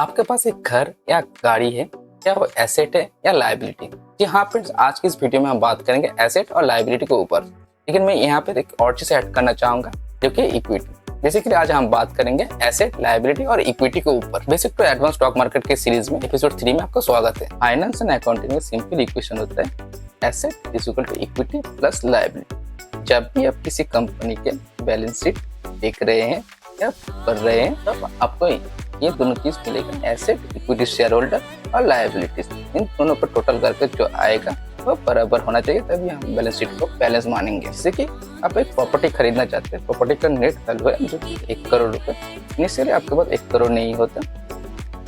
आपके पास एक घर या गाड़ी है, क्या वो एसेट है या लायबिलिटी? जी हाँ फ्रेंड्स, आज की इस वीडियो में हम बात करेंगे एसेट और लायबिलिटी के ऊपर। लेकिन मैं यहाँ पे एक और चीज ऐड करना चाहूंगा जो कि इक्विटी। बेसिकली आज हम बात करेंगे एसेट, लायबिलिटी और इक्विटी के ऊपर। Basic to advance stock market के सीरीज में एपिसोड 3 में आपका स्वागत है। फाइनेंस एंड अकाउंटिंग में सिंपल इक्वेशन होता है asset is equal to equity plus liability. जब भी आप किसी कंपनी के बैलेंस शीट देख रहे हैं या पढ़ रहे हैं तब आपको ये दोनों चीज मिलेगा, एसेट, इक्विटी शेयर होल्डर और लायबिलिटीज। इन दोनों पर टोटल करके जो आएगा वो बराबर होना चाहिए, तभी हम बैलेंस शीट को बैलेंस मानेंगे। जैसे कि आप एक प्रॉपर्टी खरीदना चाहते हैं, प्रॉपर्टी का नेट वैल्यू है जो 1 करोड़ रुपए। इनिशियली आपके पास 1 करोड़ नहीं होता,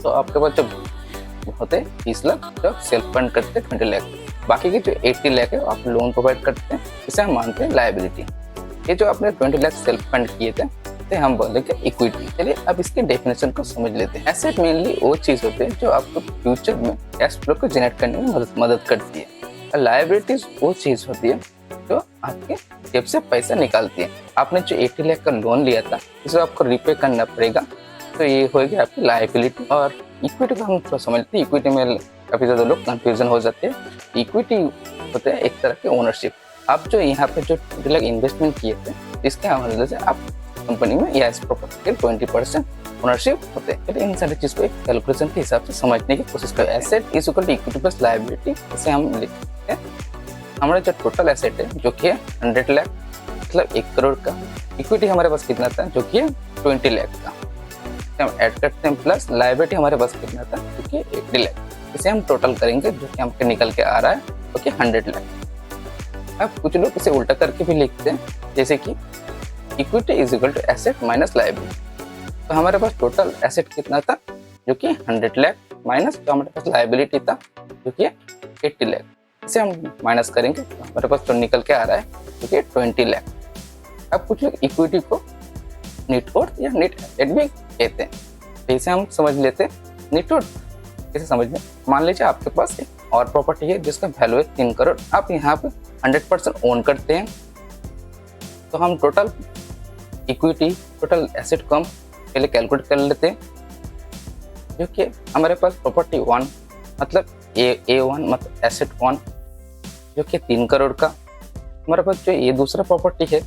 तो आपके पास जो होते 20 लाख जो आप सेल्फ फंड करते हैं 20 लाख, बाकी के जो 80 लाख है आप लोन प्रोवाइड करते हैं, इसे हम मानते हैं लायबिलिटी। ये जो आपने 20 लाख सेल्फ फंड किए थे हम बोलेंगे इक्विटी। चलिए अब इसके डेफिनेशन को समझ लेते हैं। एसेट मेनली वो चीज होते हैं जो आपको फ्यूचर में कैश फ्लो को जनरेट करने में मदद करती है। लायबिलिटीज वो चीज होती है जो आपके जेब से पैसा निकालती है। आपने जो 80 लाख का लोन लिया था इसे आपको रिपे करना पड़ेगा, तो ये होगी आपकी लायबिलिटी। और इक्विटी को हम थोड़ा समझते हैं। इक्विटी में काफी ज्यादा लोग कंफ्यूजन हो जाते हैं। इक्विटी होता है एक तरह की ओनरशिप। आप जो यहाँ पे जो 20 लाख इन्वेस्टमेंट किए थे इसके हवाले से आप कंपनी में या इस प्रॉपर्टी के 20% ओनरशिप होते हैं। इन सारी चीज को एक कैलकुलेशन के हिसाब से समझने की कोशिश करें। Asset is equal to equity plus liability, इसे हम लिखते हैं। हमारा जो टोटल एसेट है जो कि है 100 लाख, मतलब 1 करोड़ का। इक्विटी हमारे पास कितना था जो कि है 20 लाख का, हम ऐड करते हैं, प्लस लायबिलिटी हमारे पास कितना था जो कि 80 लाख। इसे हम टोटल करेंगे जो कि हमको निकल के आ रहा है जो कि 100 लाख। अब कुछ लोग इसे उल्टा करके भी लिखते हैं, जैसे कि equity is equal to asset minus liability. तो हमारे पास टोटल एसेट कितना था जो कि 100 लाख, माइनस जो हमारे पास लायबिलिटी था जो कि 80 लाख। इसे हम माइनस करेंगे तो हमारे पास जो निकल के आ रहा है जो कि 20 लाख। अब कुछ लोग इक्विटी को नेट वर्थ या नेट एसेट भी कहते हैं, तो इसे हम समझ लेते हैं। नेट वर्थ कैसे समझना, मान लीजिए आपके पास एक और प्रॉपर्टी है जिसका वैल्यू है 3 करोड़। आप यहाँ पे 100% ओन करते हैं, तो हम टोटल इक्विटी, टोटल एसेट को हम पहले कैलकुलेट कर लेते हैं, जो कि हमारे पास प्रॉपर्टी 1 मतलब A1 मतलब एसेट 1 जो कि 3 करोड़ का। हमारे पास जो ये दूसरा प्रॉपर्टी है,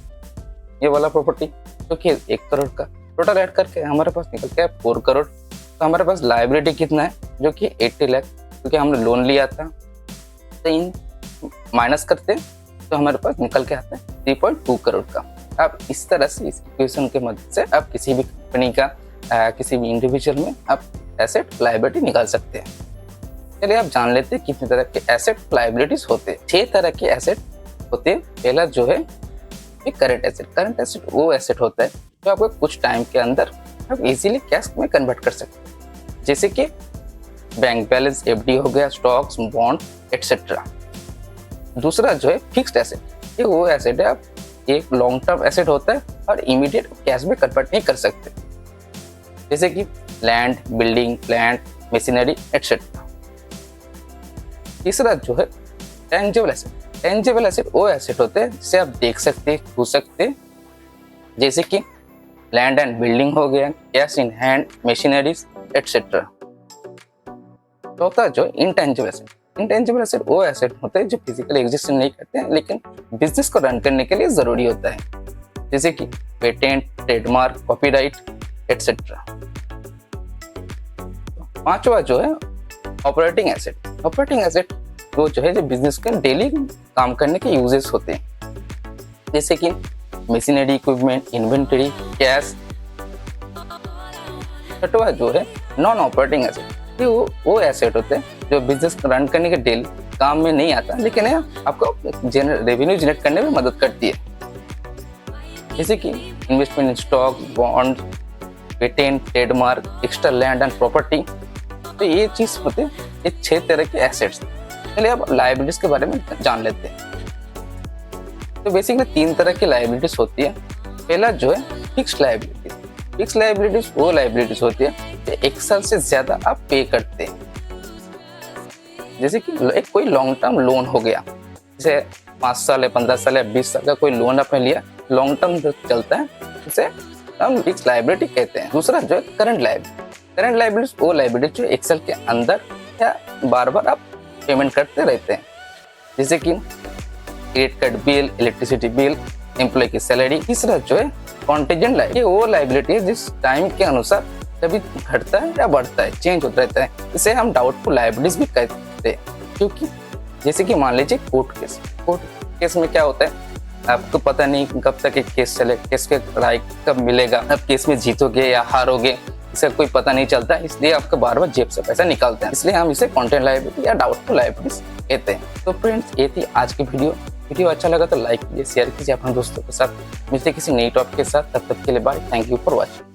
ये वाला प्रॉपर्टी जो कि 1 करोड़ का, टोटल ऐड करके हमारे पास निकल के 4 करोड़। तो हमारे पास लायबिलिटी कितना है जो कि 80 लाख, क्योंकि हमने लोन लिया था। तो इन माइनस करते तो हमारे पास निकल के आता है 3.2 करोड़ का। आप इस तरह से इस इक्वेशन के मदद से आप किसी भी कंपनी का किसी भी इंडिविजुअल में आप एसेट लायबिलिटी निकाल सकते हैं। चलिए आप जान लेते हैं कितने तरह के एसेट लायबिलिटीज होते हैं। 6 तरह के एसेट होते हैं। पहला जो है करंट एसेट। करंट एसेट वो एसेट होता है जो आपको कुछ टाइम के अंदर आप इजीली कैश में कन्वर्ट कर सकते हैं, जैसे कि बैंक बैलेंस, FD हो गया, स्टॉक्स, बॉन्ड एक्सेट्रा। दूसरा जो है फिक्स्ड एसेट, ये वो एसेट है आप एक लॉन्ग टर्म एसेट होता है और इमीडिएट कैश में कन्वर्ट नहीं कर सकते, जैसे कि land, building, plant, machinery etcetera. तीसरा जो है टेंजिबल एसेट। टेंजिबल एसेट वो एसेट होते हैं जिसे आप देख सकते, छू सकते, जैसे कि लैंड एंड बिल्डिंग हो गया, cash in hand, machineries etcetera. चौथा जो इंटेंजिबल एसेट। इंटेंजिबल एसेट वो एसेट होते हैं जो फिजिकली एग्जिस्ट नहीं करते हैं लेकिन बिजनेस को रन करने के लिए जरूरी होता है, जैसे कि पेटेंट, ट्रेडमार्क, कॉपीराइट एक्सेट्रा। पांचवा जो है ऑपरेटिंग एसेट। ऑपरेटिंग एसेट वो जो है जो बिजनेस के डेली काम करने के यूजेस होते हैं, जैसे कि मशीनरी, इक्विपमेंट, इन्वेंटरी, कैश। छठवा जो है नॉन ऑपरेटिंग एसेट। वो एसेट होते हैं जो बिजनेस रन करने के डेली काम में नहीं आता लेकिन आपको रेवेन्यू जनरेट करने में मदद करती है, जैसे कि investment in stock, bond, patent, trademark, extra land and property. तो ये चीज होते हैं, ये 6 तरह के एसेट्स। चलिए अब लायबिलिटीज के बारे में जान लेते हैं। तो बेसिकली 3 तरह की लायबिलिटीज होती है। पहला जो है फिक्स्ड लायबिलिटी। फिक्स्ड लायबिलिटीज वो लायबिलिटीज होती है जो 1 साल से ज्यादा आप पे करते हैं, जैसे कि एक कोई लॉन्ग टर्म लोन हो गया, जैसे 5 साल या 15 साल या 20 साल का कोई लोन आपने लिया, लॉन्ग टर्म जो चलता है उसे हम फिक्स्ड लायबिलिटी कहते हैं। दूसरा जो है करंट लायबिलिटी। करंट लायबिलिटीज वो लायबिलिटी जो एक्सेल के अंदर या बार बार आप पेमेंट करते रहते हैं, जैसे कि credit card bill, electricity bill, employ की सैलरी। तीसरा जो है कॉन्टेजेंट लायबिलिटी, ये वो लायबिलिटी है जिस टाइम के अनुसार कभी घटता है या बढ़ता है, चेंज होता रहता है। इसे हम डाउटफुल लायबिलिटीज भी कहते हैं, क्योंकि जैसे कि मान लीजिए कोर्ट केस में क्या होता है, आपको पता नहीं कब तक एक केस चले, केस के राय कब मिलेगा, अब केस में जीतोगे या हारोगे इसका कोई पता नहीं चलता, इसलिए आपको बार बार जेब से पैसा निकालते हैं, इसलिए हम इसे कॉन्टेंट लायबिलिटी या डाउटफुल लायबिलिटीज कहते हैं। तो फ्रेंड्स ये थी आज की वीडियो अच्छा लगा तो लाइक कीजिए, शेयर कीजिए अपने दोस्तों के साथ। मिलते किसी नई टॉपिक के साथ, तब तक के लिए bye, thank you for watching.